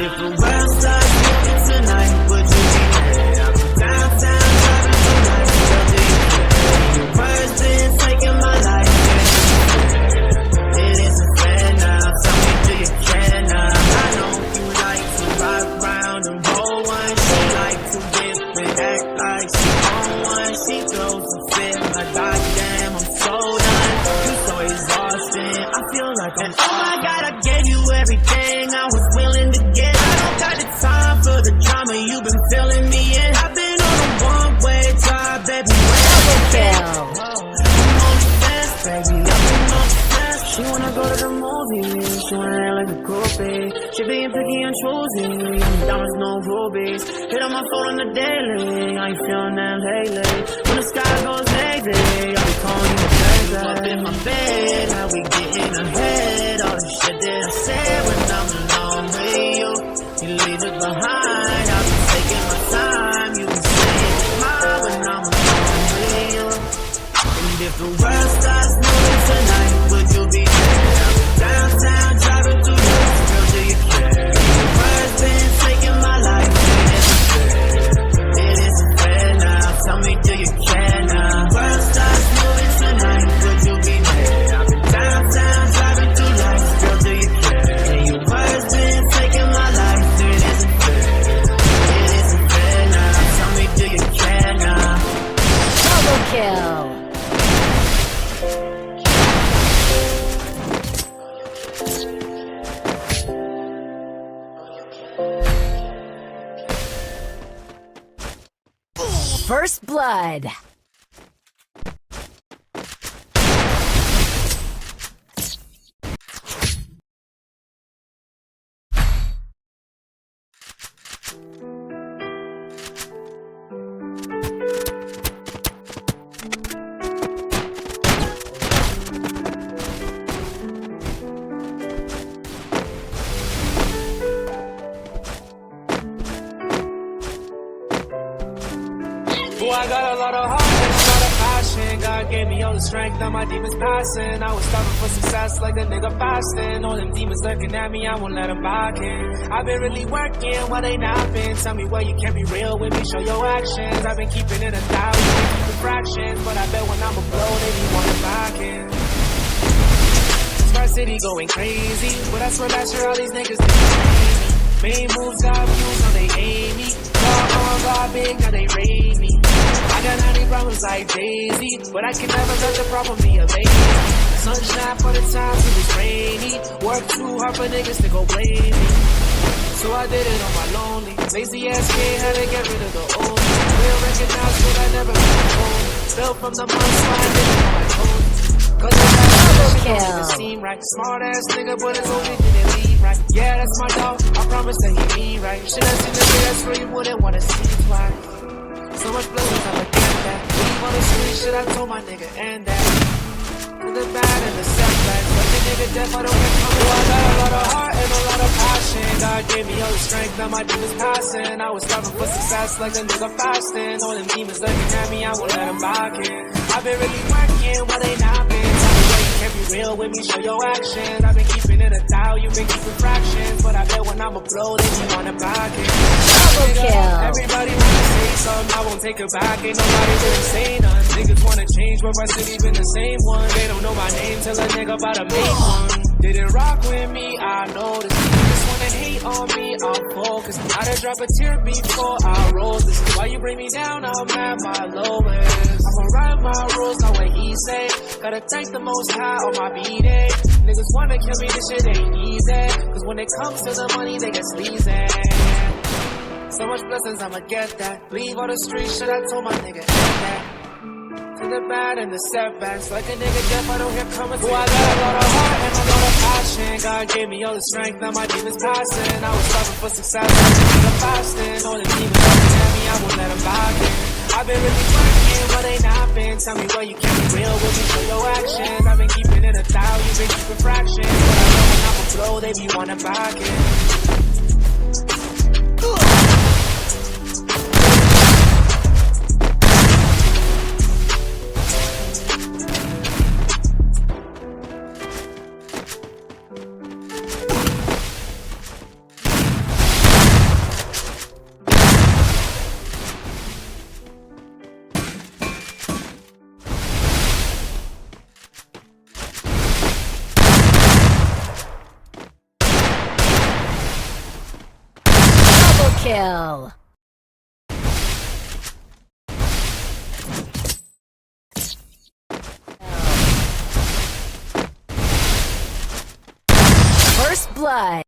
If the world starts moving tonight, would you be there? I'll be downtown driving tonight. Girl, do you care? Your words been taking my life. It isn't fair now. Tell me, do you care now? I know you like to rock round and roll one. She like to dip and act like she on one. She throws a fit like goddamn, I'm so done. You so exhausting. I feel like I'm. Oh my God, I gave you everything I was willing to get. Time for the drama, you've been filling me in. I've been on a one-way drive, baby. I'm on the fence, baby. I've been on the fence. She wanna go to the movies. She wanna act like a groupie. She being picky and choosy. Diamonds, no rubies. Hit on my phone on the daily. I ain't feeling that lately. When the sky goes navy, I'll be calling you baby. Up in my bed, how we getting ahead. All the shit that I said when I'm alone with you. You leave it behind, I'll be taking my time. You can say it's mine when I'm alone with you. And if the world starts moving tonight, would you be there? I'll be downtown driving through the girl, do you care? Your words been taking my life. It isn't fair now. Tell me, do you care now? The world starts moving tonight, would you be there? I'll be downtown driving through life. Girl, do you care? And your words been taking my life. Kill. First blood. I got a lot of heart and a lot of passion. God gave me all the strength, now my demons passing. I was starving for success like a nigga fasting. All them demons looking at me, I won't let them back in. I've been really working while they napping. Tell me why you can't be real with me, show your actions. I've been keeping it 1,000, been keeping fractions. But I bet when I'm a blow, they be wanting back in. Star City going crazy, but I swear last year all these niggas didn't. Main moves got views, now they aim me. Got big, now they raid me. I got 90 problems like Daisy, but I can never let the problem be a lady. Sunshine for the times it was rainy. Work too hard for niggas to go blame me. So I did it on my lonely. Lazy ass kid had to get rid of the old. Real recognize what I never been told. Fell from the mud, so I did it on my own. Cause I got the seem right. Smart ass nigga, but his only didn't leave right. Yeah, that's my dog. I promise that he be right. Should I seen the day that's where you wouldn't wanna see twice. So much blessings, I'ma get that. Leave on the street, shit, I told my nigga, and that. To the bad and the setbacks. Like the nigga deaf, I don't get comfortable. I got a lot of heart and a lot of passion. God gave me all the strength, now my demons passing. I was striving for success like a nigga fasting. All them demons looking at me, I won't let them back in. I've been really working while they napping. Tell me why you can't be real with me, show your actions. I've been keeping it 1,000, you've been keeping fractions. But I bet when I'm a blow, they be on the back end. Everybody wanna say something, I won't take it back. Ain't nobody really say none. Niggas wanna change, but my city been the same one. They don't know my name till a nigga about to make one. Didn't rock with me, I know this. Just wanna hate on me, I'm focused. I done drop a tear before I roll this. Why you bring me down, I'm at my lowest. I'ma ride my rules, not what he say. Gotta thank the most high on my B-day. Niggas wanna kill me, this shit ain't easy. Cause when it comes to the money, they get sleazy. So much blessings, I'ma get that. Leave on the street, shit, I told my nigga, end that. To the bad and the setbacks, like a nigga deaf, I don't hear coming. Oh, I got a lot of heart and a lot of passion. God gave me all the strength, now my demons passing. I was striving for success, I'm fasting. All the demons looking at me, I won't let them back in. I've been really working, but they not been. Tell me why you can't be real with me, show your actions. I've been keeping it 1,000, you've been keeping fractions. But I know when I'm a slow, they be wanna back it. Double kill. First blood.